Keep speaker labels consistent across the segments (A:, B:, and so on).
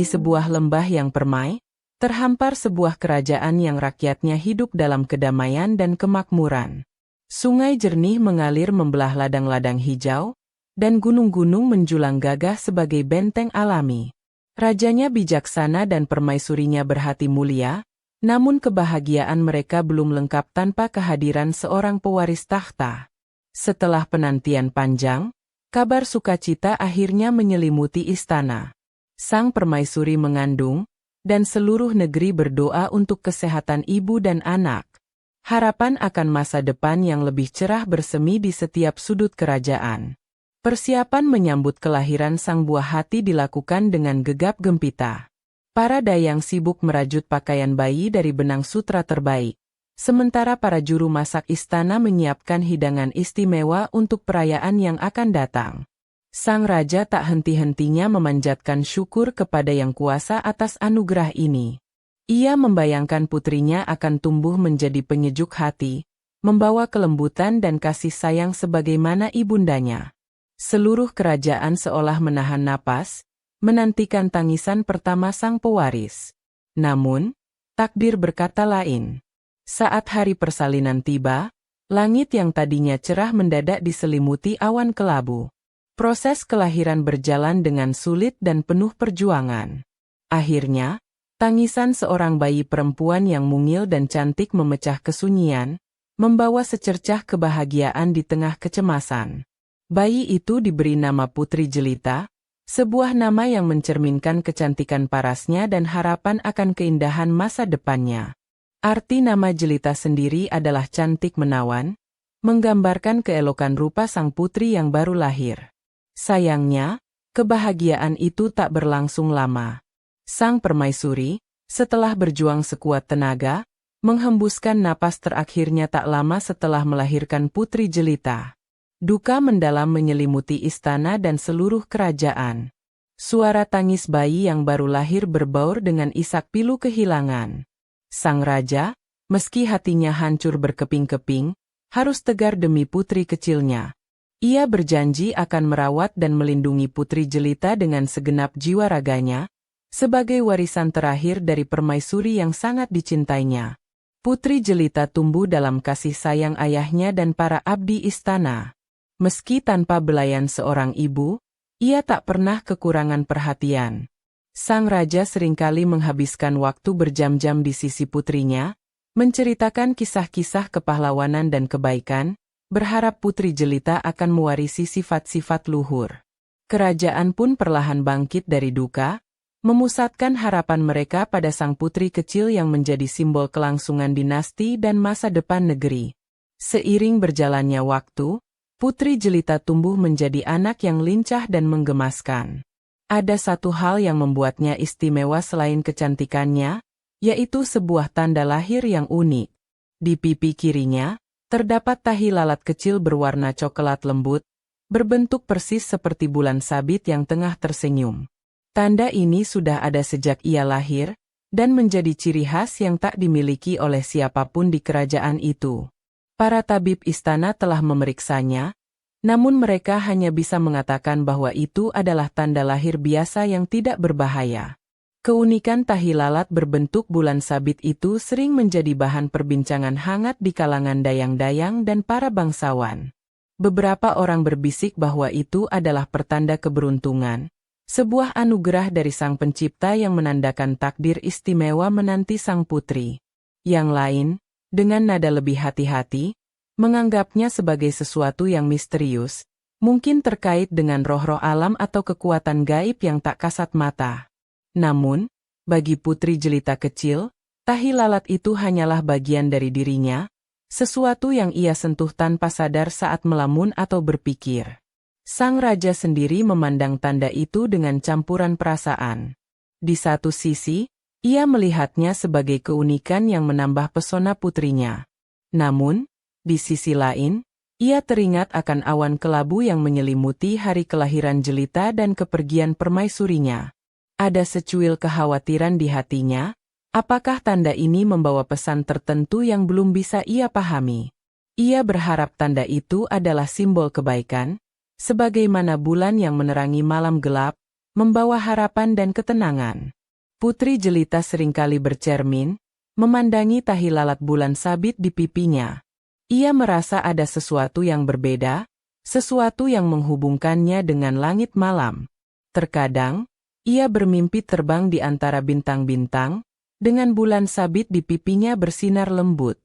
A: sebuah lembah yang permai, terhampar sebuah kerajaan yang rakyatnya hidup dalam kedamaian dan kemakmuran. Sungai jernih mengalir membelah ladang-ladang hijau, dan gunung-gunung menjulang gagah sebagai benteng alami. Rajanya bijaksana dan permaisurinya berhati mulia, namun kebahagiaan mereka belum lengkap tanpa kehadiran seorang pewaris tahta. Setelah penantian panjang, kabar sukacita akhirnya menyelimuti istana. Sang permaisuri mengandung, dan seluruh negeri berdoa untuk kesehatan ibu dan anak. Harapan akan masa depan yang lebih cerah bersemi di setiap sudut kerajaan. Persiapan menyambut kelahiran sang buah hati dilakukan dengan gegap gempita. Para dayang sibuk merajut pakaian bayi dari benang sutra terbaik, sementara para juru masak istana menyiapkan hidangan istimewa untuk perayaan yang akan datang. Sang raja tak henti-hentinya memanjatkan syukur kepada Yang Kuasa atas anugerah ini. Ia membayangkan putrinya akan tumbuh menjadi penyejuk hati, membawa kelembutan dan kasih sayang sebagaimana ibundanya. Seluruh kerajaan seolah menahan napas, menantikan tangisan pertama sang pewaris. Namun, takdir berkata lain. Saat hari persalinan tiba, langit yang tadinya cerah mendadak diselimuti awan kelabu. Proses kelahiran berjalan dengan sulit dan penuh perjuangan. Akhirnya, tangisan seorang bayi perempuan yang mungil dan cantik memecah kesunyian, membawa secercah kebahagiaan di tengah kecemasan. Bayi itu diberi nama Putri Jelita, sebuah nama yang mencerminkan kecantikan parasnya dan harapan akan keindahan masa depannya. Arti nama Jelita sendiri adalah cantik menawan, menggambarkan keelokan rupa sang putri yang baru lahir. Sayangnya, kebahagiaan itu tak berlangsung lama. Sang permaisuri, setelah berjuang sekuat tenaga, menghembuskan napas terakhirnya tak lama setelah melahirkan Putri Jelita. Duka mendalam menyelimuti istana dan seluruh kerajaan. Suara tangis bayi yang baru lahir berbaur dengan isak pilu kehilangan. Sang raja, meski hatinya hancur berkeping-keping, harus tegar demi putri kecilnya. Ia berjanji akan merawat dan melindungi Putri Jelita dengan segenap jiwa raganya, sebagai warisan terakhir dari permaisuri yang sangat dicintainya. Putri Jelita tumbuh dalam kasih sayang ayahnya dan para abdi istana. Meski tanpa belayan seorang ibu, ia tak pernah kekurangan perhatian. Sang raja seringkali menghabiskan waktu berjam-jam di sisi putrinya, menceritakan kisah-kisah kepahlawanan dan kebaikan, berharap Putri Jelita akan mewarisi sifat-sifat luhur. Kerajaan pun perlahan bangkit dari duka, memusatkan harapan mereka pada sang putri kecil yang menjadi simbol kelangsungan dinasti dan masa depan negeri. Seiring berjalannya waktu, Putri Jelita tumbuh menjadi anak yang lincah dan menggemaskan. Ada satu hal yang membuatnya istimewa selain kecantikannya, yaitu sebuah tanda lahir yang unik. Di pipi kirinya, terdapat tahi lalat kecil berwarna coklat lembut, berbentuk persis seperti bulan sabit yang tengah tersenyum. Tanda ini sudah ada sejak ia lahir, dan menjadi ciri khas yang tak dimiliki oleh siapapun di kerajaan itu. Para tabib istana telah memeriksanya, namun mereka hanya bisa mengatakan bahwa itu adalah tanda lahir biasa yang tidak berbahaya. Keunikan tahi lalat berbentuk bulan sabit itu sering menjadi bahan perbincangan hangat di kalangan dayang-dayang dan para bangsawan. Beberapa orang berbisik bahwa itu adalah pertanda keberuntungan, sebuah anugerah dari Sang Pencipta yang menandakan takdir istimewa menanti sang putri. Yang lain, dengan nada lebih hati-hati, menganggapnya sebagai sesuatu yang misterius, mungkin terkait dengan roh-roh alam atau kekuatan gaib yang tak kasat mata. Namun, bagi Putri Jelita kecil, tahi lalat itu hanyalah bagian dari dirinya, sesuatu yang ia sentuh tanpa sadar saat melamun atau berpikir. Sang raja sendiri memandang tanda itu dengan campuran perasaan. Di satu sisi, ia melihatnya sebagai keunikan yang menambah pesona putrinya. Namun, di sisi lain, ia teringat akan awan kelabu yang menyelimuti hari kelahiran Jelita dan kepergian permaisurinya. Ada secuil kekhawatiran di hatinya, apakah tanda ini membawa pesan tertentu yang belum bisa ia pahami. Ia berharap tanda itu adalah simbol kebaikan, sebagaimana bulan yang menerangi malam gelap, membawa harapan dan ketenangan. Putri Jelita seringkali bercermin, memandangi tahi lalat bulan sabit di pipinya. Ia merasa ada sesuatu yang berbeda, sesuatu yang menghubungkannya dengan langit malam. Terkadang, ia bermimpi terbang di antara bintang-bintang, dengan bulan sabit di pipinya bersinar lembut.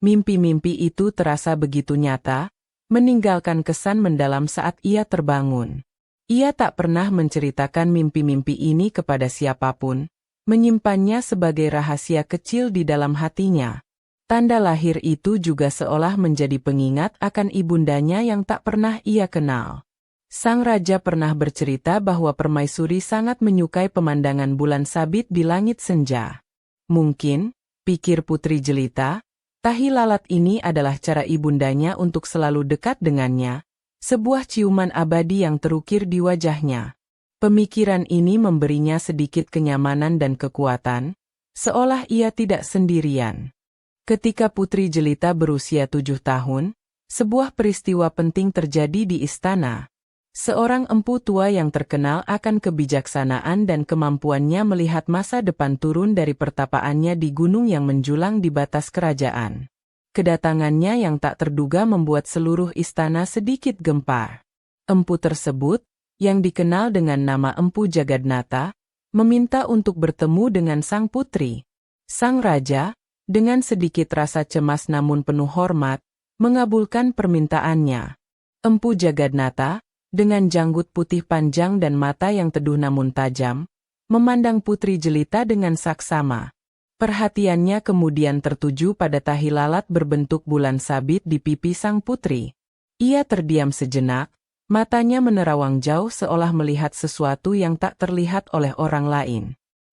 A: Mimpi-mimpi itu terasa begitu nyata, meninggalkan kesan mendalam saat ia terbangun. Ia tak pernah menceritakan mimpi-mimpi ini kepada siapapun, menyimpannya sebagai rahasia kecil di dalam hatinya. Tanda lahir itu juga seolah menjadi pengingat akan ibundanya yang tak pernah ia kenal. Sang raja pernah bercerita bahwa permaisuri sangat menyukai pemandangan bulan sabit di langit senja. Mungkin, pikir Putri Jelita, tahi lalat ini adalah cara ibundanya untuk selalu dekat dengannya, sebuah ciuman abadi yang terukir di wajahnya. Pemikiran ini memberinya sedikit kenyamanan dan kekuatan, seolah ia tidak sendirian. Ketika Putri Jelita berusia 7 tahun, sebuah peristiwa penting terjadi di istana. Seorang empu tua yang terkenal akan kebijaksanaan dan kemampuannya melihat masa depan turun dari pertapaannya di gunung yang menjulang di batas kerajaan. Kedatangannya yang tak terduga membuat seluruh istana sedikit gempar. Empu tersebut, yang dikenal dengan nama Empu Jagadnata, meminta untuk bertemu dengan sang putri. Sang raja, dengan sedikit rasa cemas namun penuh hormat, mengabulkan permintaannya. Empu Jagadnata, dengan janggut putih panjang dan mata yang teduh namun tajam, memandang Putri Jelita dengan saksama. Perhatiannya kemudian tertuju pada tahi lalat berbentuk bulan sabit di pipi sang putri. Ia terdiam sejenak, matanya menerawang jauh seolah melihat sesuatu yang tak terlihat oleh orang lain.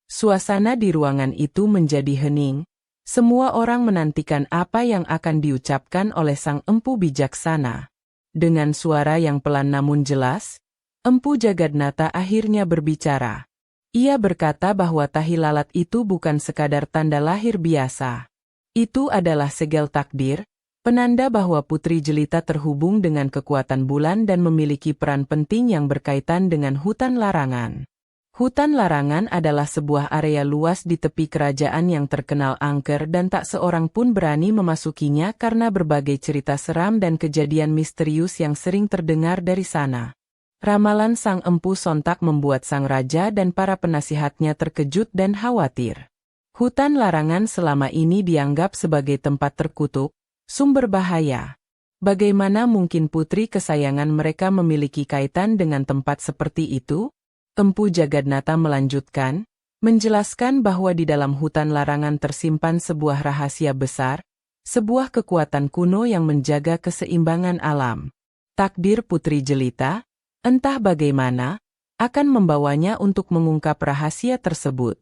A: Suasana di ruangan itu menjadi hening. Semua orang menantikan apa yang akan diucapkan oleh sang empu bijaksana. Dengan suara yang pelan namun jelas, Empu Jagadnata akhirnya berbicara. Ia berkata bahwa tahi lalat itu bukan sekadar tanda lahir biasa. Itu adalah segel takdir, penanda bahwa Putri Jelita terhubung dengan kekuatan bulan dan memiliki peran penting yang berkaitan dengan hutan larangan. Hutan larangan adalah sebuah area luas di tepi kerajaan yang terkenal angker dan tak seorang pun berani memasukinya karena berbagai cerita seram dan kejadian misterius yang sering terdengar dari sana. Ramalan sang empu sontak membuat sang raja dan para penasihatnya terkejut dan khawatir. Hutan larangan selama ini dianggap sebagai tempat terkutuk, sumber bahaya. Bagaimana mungkin putri kesayangan mereka memiliki kaitan dengan tempat seperti itu? Empu Jagadnata melanjutkan, menjelaskan bahwa di dalam hutan larangan tersimpan sebuah rahasia besar, sebuah kekuatan kuno yang menjaga keseimbangan alam. Takdir Putri Jelita, entah bagaimana, akan membawanya untuk mengungkap rahasia tersebut.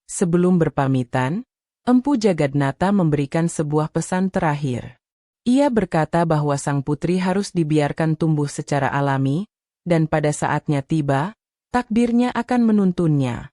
A: Sebelum berpamitan, Empu Jagadnata memberikan sebuah pesan terakhir. Ia berkata bahwa sang putri harus dibiarkan tumbuh secara alami, dan pada saatnya tiba, takdirnya akan menuntunnya.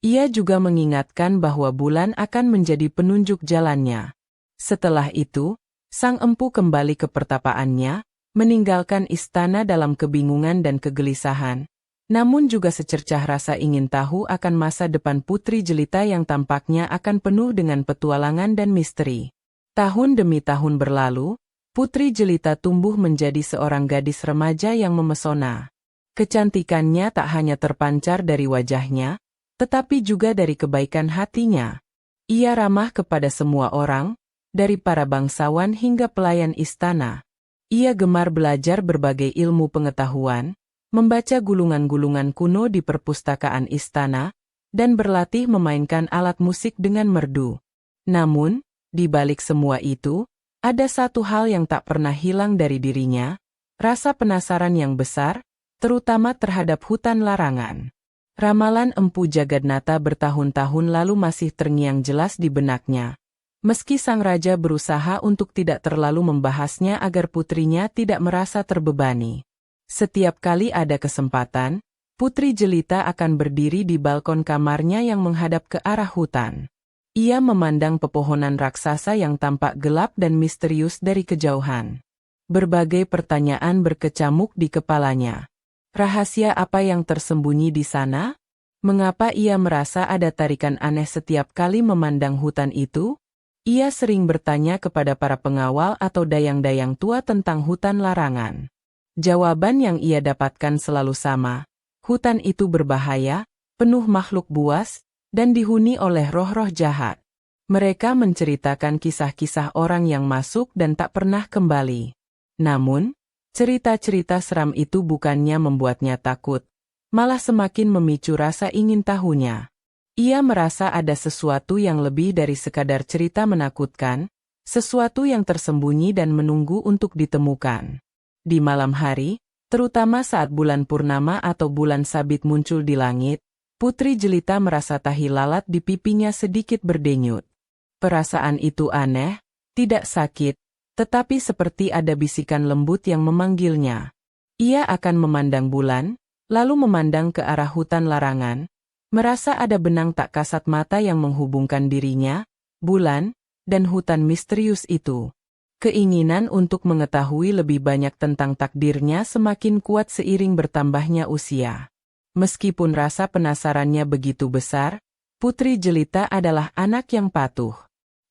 A: Ia juga mengingatkan bahwa bulan akan menjadi penunjuk jalannya. Setelah itu, sang empu kembali ke pertapaannya, meninggalkan istana dalam kebingungan dan kegelisahan, namun juga secercah rasa ingin tahu akan masa depan Putri Jelita yang tampaknya akan penuh dengan petualangan dan misteri. Tahun demi tahun berlalu, Putri Jelita tumbuh menjadi seorang gadis remaja yang memesona. Kecantikannya tak hanya terpancar dari wajahnya, tetapi juga dari kebaikan hatinya. Ia ramah kepada semua orang, dari para bangsawan hingga pelayan istana. Ia gemar belajar berbagai ilmu pengetahuan, membaca gulungan-gulungan kuno di perpustakaan istana, dan berlatih memainkan alat musik dengan merdu. Namun, di balik semua itu, ada satu hal yang tak pernah hilang dari dirinya, rasa penasaran yang besar, terutama terhadap hutan larangan. Ramalan Empu Jagadnata bertahun-tahun lalu masih terngiang jelas di benaknya. Meski sang raja berusaha untuk tidak terlalu membahasnya agar putrinya tidak merasa terbebani. Setiap kali ada kesempatan, Putri Jelita akan berdiri di balkon kamarnya yang menghadap ke arah hutan. Ia memandang pepohonan raksasa yang tampak gelap dan misterius dari kejauhan. Berbagai pertanyaan berkecamuk di kepalanya. Rahasia apa yang tersembunyi di sana? Mengapa ia merasa ada tarikan aneh setiap kali memandang hutan itu? Ia sering bertanya kepada para pengawal atau dayang-dayang tua tentang hutan larangan. Jawaban yang ia dapatkan selalu sama. Hutan itu berbahaya, penuh makhluk buas, dan dihuni oleh roh-roh jahat. Mereka menceritakan kisah-kisah orang yang masuk dan tak pernah kembali. Namun, cerita-cerita seram itu bukannya membuatnya takut, malah semakin memicu rasa ingin tahunya. Ia merasa ada sesuatu yang lebih dari sekadar cerita menakutkan, sesuatu yang tersembunyi dan menunggu untuk ditemukan. Di malam hari, terutama saat bulan purnama atau bulan sabit muncul di langit, Putri Jelita merasa tahi lalat di pipinya sedikit berdenyut. Perasaan itu aneh, tidak sakit, tetapi seperti ada bisikan lembut yang memanggilnya. Ia akan memandang bulan, lalu memandang ke arah hutan larangan, merasa ada benang tak kasat mata yang menghubungkan dirinya, bulan, dan hutan misterius itu. Keinginan untuk mengetahui lebih banyak tentang takdirnya semakin kuat seiring bertambahnya usia. Meskipun rasa penasarannya begitu besar, Putri Jelita adalah anak yang patuh.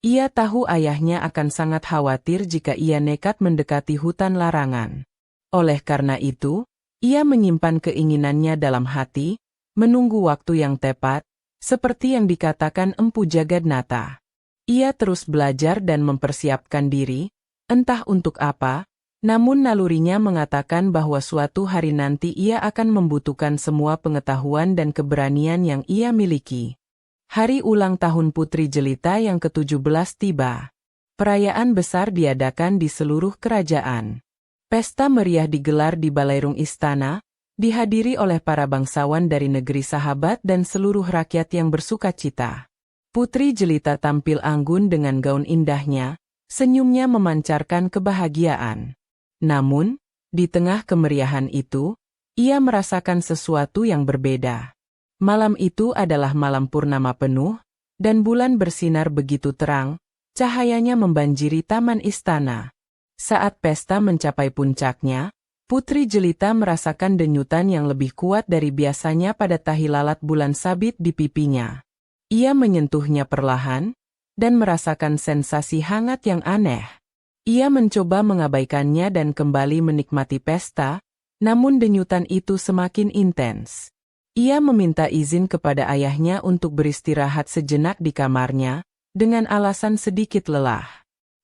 A: Ia tahu ayahnya akan sangat khawatir jika ia nekat mendekati hutan larangan. Oleh karena itu, ia menyimpan keinginannya dalam hati, menunggu waktu yang tepat, seperti yang dikatakan Empu Jagadnata. Ia terus belajar dan mempersiapkan diri, entah untuk apa, namun nalurinya mengatakan bahwa suatu hari nanti ia akan membutuhkan semua pengetahuan dan keberanian yang ia miliki. Hari ulang tahun Putri Jelita yang ke-17 tiba. Perayaan besar diadakan di seluruh kerajaan. Pesta meriah digelar di Balairung Istana, dihadiri oleh para bangsawan dari negeri sahabat dan seluruh rakyat yang bersukacita. Putri Jelita tampil anggun dengan gaun indahnya, senyumnya memancarkan kebahagiaan. Namun, di tengah kemeriahan itu, ia merasakan sesuatu yang berbeda. Malam itu adalah malam purnama penuh, dan bulan bersinar begitu terang, cahayanya membanjiri taman istana. Saat pesta mencapai puncaknya, Putri Jelita merasakan denyutan yang lebih kuat dari biasanya pada tahi lalat bulan sabit di pipinya. Ia menyentuhnya perlahan, dan merasakan sensasi hangat yang aneh. Ia mencoba mengabaikannya dan kembali menikmati pesta, namun denyutan itu semakin intens. Ia meminta izin kepada ayahnya untuk beristirahat sejenak di kamarnya, dengan alasan sedikit lelah.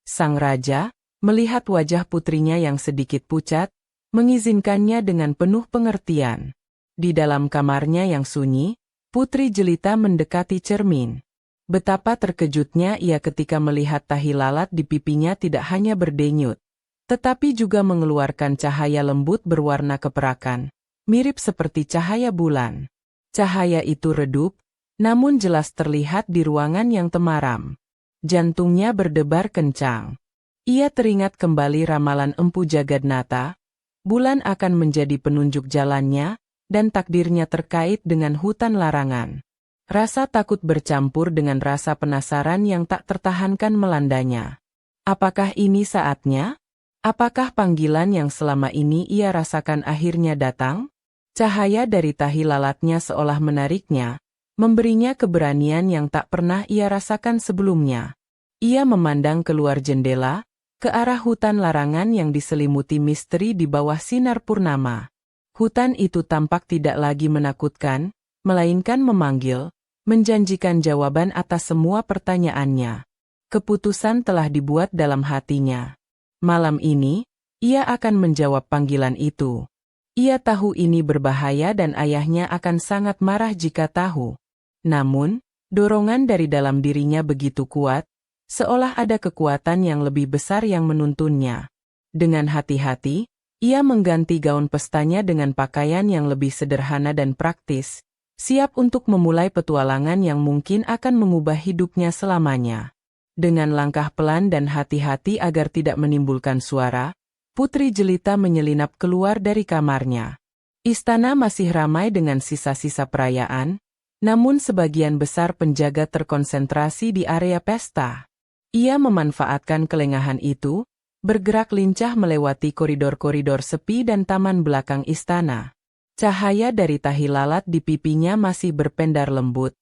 A: Sang raja, melihat wajah putrinya yang sedikit pucat, mengizinkannya dengan penuh pengertian. Di dalam kamarnya yang sunyi, Putri Jelita mendekati cermin. Betapa terkejutnya ia ketika melihat tahi lalat di pipinya tidak hanya berdenyut, tetapi juga mengeluarkan cahaya lembut berwarna keperakan, mirip seperti cahaya bulan. Cahaya itu redup, namun jelas terlihat di ruangan yang temaram. Jantungnya berdebar kencang. Ia teringat kembali ramalan Empu Jagadnata, bulan akan menjadi penunjuk jalannya, dan takdirnya terkait dengan hutan larangan. Rasa takut bercampur dengan rasa penasaran yang tak tertahankan melandanya. Apakah ini saatnya? Apakah panggilan yang selama ini ia rasakan akhirnya datang? Cahaya dari tahi lalatnya seolah menariknya, memberinya keberanian yang tak pernah ia rasakan sebelumnya. Ia memandang keluar jendela, ke arah hutan larangan yang diselimuti misteri di bawah sinar purnama. Hutan itu tampak tidak lagi menakutkan, melainkan memanggil, menjanjikan jawaban atas semua pertanyaannya. Keputusan telah dibuat dalam hatinya. Malam ini, ia akan menjawab panggilan itu. Ia tahu ini berbahaya dan ayahnya akan sangat marah jika tahu. Namun, dorongan dari dalam dirinya begitu kuat, seolah ada kekuatan yang lebih besar yang menuntunnya. Dengan hati-hati, ia mengganti gaun pestanya dengan pakaian yang lebih sederhana dan praktis, siap untuk memulai petualangan yang mungkin akan mengubah hidupnya selamanya. Dengan langkah pelan dan hati-hati agar tidak menimbulkan suara, Putri Jelita menyelinap keluar dari kamarnya. Istana masih ramai dengan sisa-sisa perayaan, namun sebagian besar penjaga terkonsentrasi di area pesta. Ia memanfaatkan kelengahan itu, bergerak lincah melewati koridor-koridor sepi dan taman belakang istana. Cahaya dari tahi lalat di pipinya masih berpendar lembut,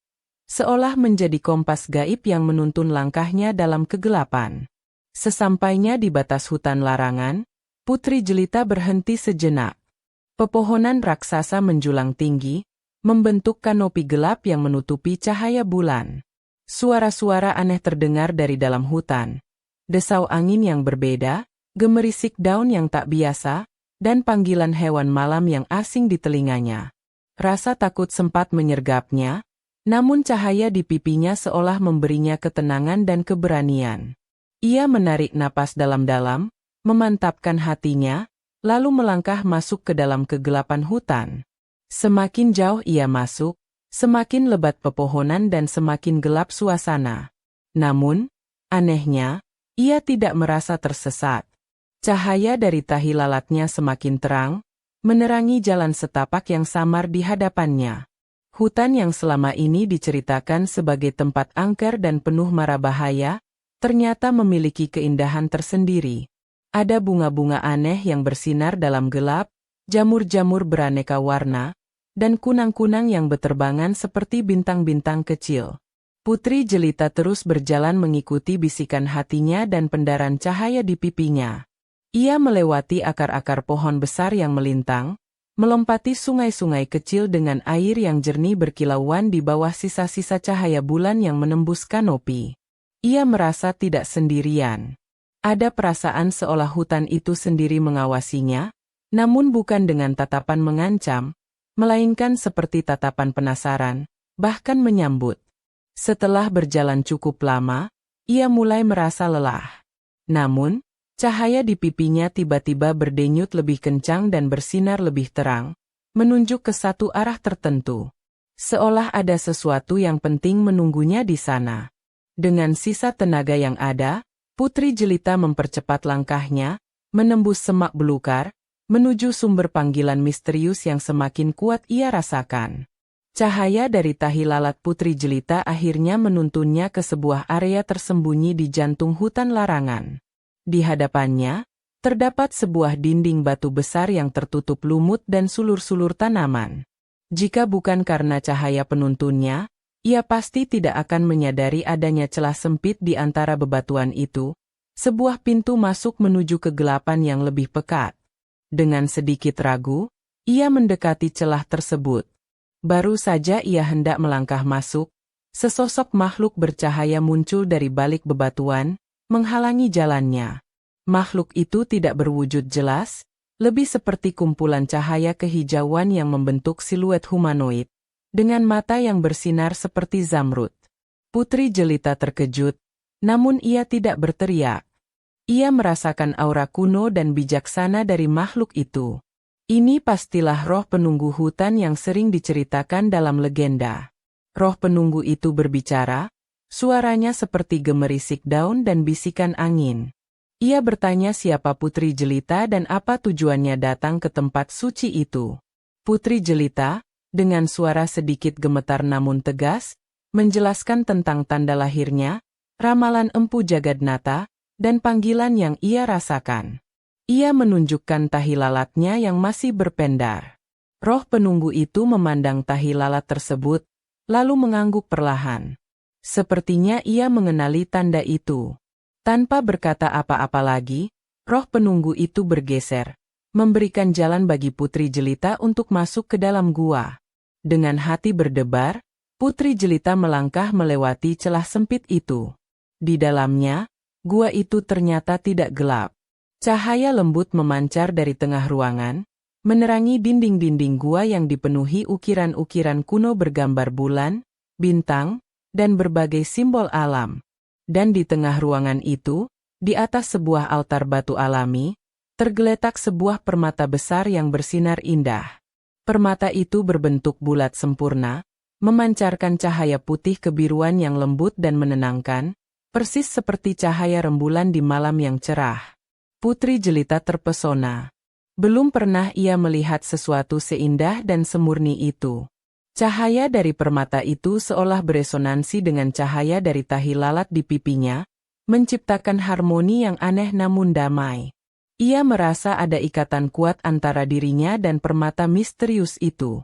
A: seolah menjadi kompas gaib yang menuntun langkahnya dalam kegelapan. Sesampainya di batas hutan larangan, Putri Jelita berhenti sejenak. Pepohonan raksasa menjulang tinggi, membentuk kanopi gelap yang menutupi cahaya bulan. Suara-suara aneh terdengar dari dalam hutan. Desau angin yang berbeda, gemerisik daun yang tak biasa, dan panggilan hewan malam yang asing di telinganya. Rasa takut sempat menyergapnya, namun cahaya di pipinya seolah memberinya ketenangan dan keberanian. Ia menarik napas dalam-dalam, memantapkan hatinya, lalu melangkah masuk ke dalam kegelapan hutan. Semakin jauh ia masuk, semakin lebat pepohonan dan semakin gelap suasana. Namun, anehnya, ia tidak merasa tersesat. Cahaya dari tahi lalatnya semakin terang, menerangi jalan setapak yang samar di hadapannya. Hutan yang selama ini diceritakan sebagai tempat angker dan penuh mara bahaya, ternyata memiliki keindahan tersendiri. Ada bunga-bunga aneh yang bersinar dalam gelap, jamur-jamur beraneka warna, dan kunang-kunang yang beterbangan seperti bintang-bintang kecil. Putri Jelita terus berjalan mengikuti bisikan hatinya dan pendaran cahaya di pipinya. Ia melewati akar-akar pohon besar yang melintang, melompati sungai-sungai kecil dengan air yang jernih berkilauan di bawah sisa-sisa cahaya bulan yang menembus kanopi. Ia merasa tidak sendirian. Ada perasaan seolah hutan itu sendiri mengawasinya, namun bukan dengan tatapan mengancam, melainkan seperti tatapan penasaran, bahkan menyambut. Setelah berjalan cukup lama, ia mulai merasa lelah. Namun, cahaya di pipinya tiba-tiba berdenyut lebih kencang dan bersinar lebih terang, menunjuk ke satu arah tertentu. Seolah ada sesuatu yang penting menunggunya di sana. Dengan sisa tenaga yang ada, Putri Jelita mempercepat langkahnya, menembus semak belukar, menuju sumber panggilan misterius yang semakin kuat ia rasakan. Cahaya dari tahi lalat Putri Jelita akhirnya menuntunnya ke sebuah area tersembunyi di jantung hutan larangan. Di hadapannya, terdapat sebuah dinding batu besar yang tertutup lumut dan sulur-sulur tanaman. Jika bukan karena cahaya penuntunnya, ia pasti tidak akan menyadari adanya celah sempit di antara bebatuan itu, sebuah pintu masuk menuju kegelapan yang lebih pekat. Dengan sedikit ragu, ia mendekati celah tersebut. Baru saja ia hendak melangkah masuk, sesosok makhluk bercahaya muncul dari balik bebatuan, menghalangi jalannya. Makhluk itu tidak berwujud jelas, lebih seperti kumpulan cahaya kehijauan yang membentuk siluet humanoid, dengan mata yang bersinar seperti zamrud. Putri Jelita terkejut, namun ia tidak berteriak. Ia merasakan aura kuno dan bijaksana dari makhluk itu. Ini pastilah roh penunggu hutan yang sering diceritakan dalam legenda. Roh penunggu itu berbicara, suaranya seperti gemerisik daun dan bisikan angin. Ia bertanya siapa Putri Jelita dan apa tujuannya datang ke tempat suci itu. Putri Jelita, dengan suara sedikit gemetar namun tegas, menjelaskan tentang tanda lahirnya, ramalan Empu Jagadnata, dan panggilan yang ia rasakan. Ia menunjukkan tahi lalatnya yang masih berpendar. Roh penunggu itu memandang tahi lalat tersebut, lalu mengangguk perlahan. Sepertinya ia mengenali tanda itu. Tanpa berkata apa-apa lagi, roh penunggu itu bergeser, memberikan jalan bagi Putri Jelita untuk masuk ke dalam gua. Dengan hati berdebar, Putri Jelita melangkah melewati celah sempit itu. Di dalamnya, gua itu ternyata tidak gelap. Cahaya lembut memancar dari tengah ruangan, menerangi dinding-dinding gua yang dipenuhi ukiran-ukiran kuno bergambar bulan, bintang, dan berbagai simbol alam. Dan di tengah ruangan itu, di atas sebuah altar batu alami, tergeletak sebuah permata besar yang bersinar indah. Permata itu berbentuk bulat sempurna, memancarkan cahaya putih kebiruan yang lembut dan menenangkan, persis seperti cahaya rembulan di malam yang cerah. Putri Jelita terpesona. Belum pernah ia melihat sesuatu seindah dan semurni itu. Cahaya dari permata itu seolah beresonansi dengan cahaya dari tahi lalat di pipinya, menciptakan harmoni yang aneh namun damai. Ia merasa ada ikatan kuat antara dirinya dan permata misterius itu.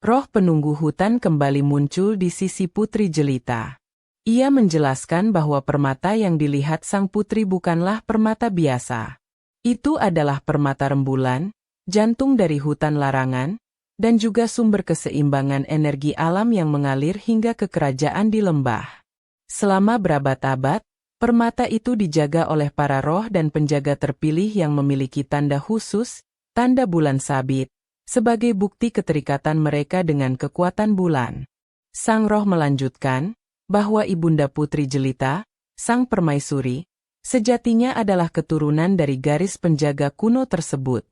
A: Roh penunggu hutan kembali muncul di sisi Putri Jelita. Ia menjelaskan bahwa permata yang dilihat sang putri bukanlah permata biasa. Itu adalah permata rembulan, jantung dari hutan larangan, dan juga sumber keseimbangan energi alam yang mengalir hingga ke kerajaan di lembah. Selama berabad-abad, permata itu dijaga oleh para roh dan penjaga terpilih yang memiliki tanda khusus, tanda bulan sabit, sebagai bukti keterikatan mereka dengan kekuatan bulan. Sang roh melanjutkan bahwa Ibunda Putri Jelita, sang permaisuri, sejatinya adalah keturunan dari garis penjaga kuno tersebut.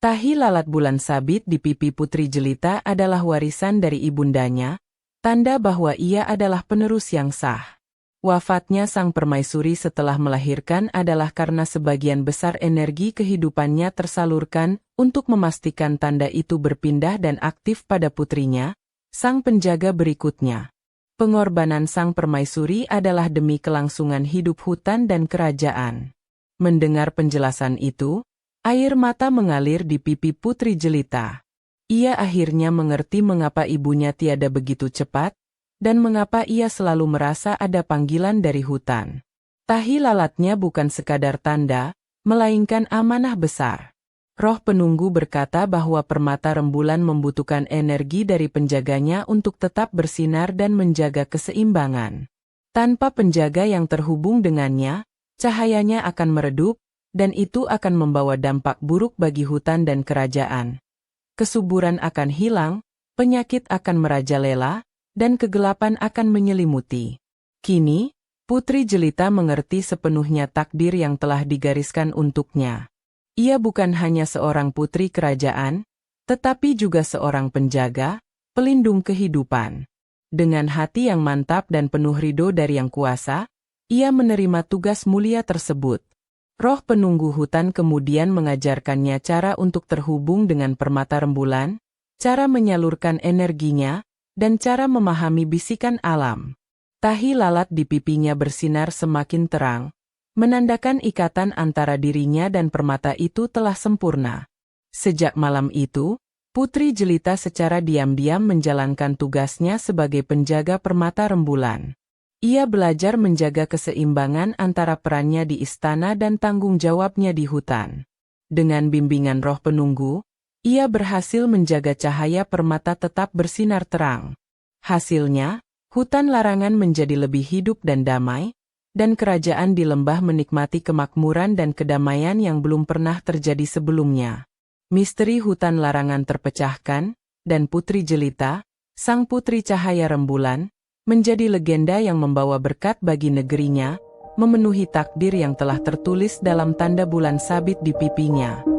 A: Tahi lalat bulan sabit di pipi Putri Jelita adalah warisan dari ibundanya, tanda bahwa ia adalah penerus yang sah. Wafatnya sang permaisuri setelah melahirkan adalah karena sebagian besar energi kehidupannya tersalurkan untuk memastikan tanda itu berpindah dan aktif pada putrinya, sang penjaga berikutnya. Pengorbanan sang permaisuri adalah demi kelangsungan hidup hutan dan kerajaan. Mendengar penjelasan itu, air mata mengalir di pipi Putri Jelita. Ia akhirnya mengerti mengapa ibunya tiada begitu cepat, dan mengapa ia selalu merasa ada panggilan dari hutan. Tahi lalatnya bukan sekadar tanda, melainkan amanah besar. Roh penunggu berkata bahwa permata rembulan membutuhkan energi dari penjaganya untuk tetap bersinar dan menjaga keseimbangan. Tanpa penjaga yang terhubung dengannya, cahayanya akan meredup, dan itu akan membawa dampak buruk bagi hutan dan kerajaan. Kesuburan akan hilang, penyakit akan merajalela, dan kegelapan akan menyelimuti. Kini, Putri Jelita mengerti sepenuhnya takdir yang telah digariskan untuknya. Ia bukan hanya seorang putri kerajaan, tetapi juga seorang penjaga, pelindung kehidupan. Dengan hati yang mantap dan penuh ridho dari Yang Kuasa, ia menerima tugas mulia tersebut. Roh penunggu hutan kemudian mengajarkannya cara untuk terhubung dengan permata rembulan, cara menyalurkan energinya, dan cara memahami bisikan alam. Tahi lalat di pipinya bersinar semakin terang, menandakan ikatan antara dirinya dan permata itu telah sempurna. Sejak malam itu, Putri Jelita secara diam-diam menjalankan tugasnya sebagai penjaga permata rembulan. Ia belajar menjaga keseimbangan antara perannya di istana dan tanggung jawabnya di hutan. Dengan bimbingan roh penunggu, ia berhasil menjaga cahaya permata tetap bersinar terang. Hasilnya, hutan larangan menjadi lebih hidup dan damai, dan kerajaan di lembah menikmati kemakmuran dan kedamaian yang belum pernah terjadi sebelumnya. Misteri hutan larangan terpecahkan, dan Putri Jelita, sang putri cahaya rembulan, menjadi legenda yang membawa berkat bagi negerinya, memenuhi takdir yang telah tertulis dalam tanda bulan sabit di pipinya.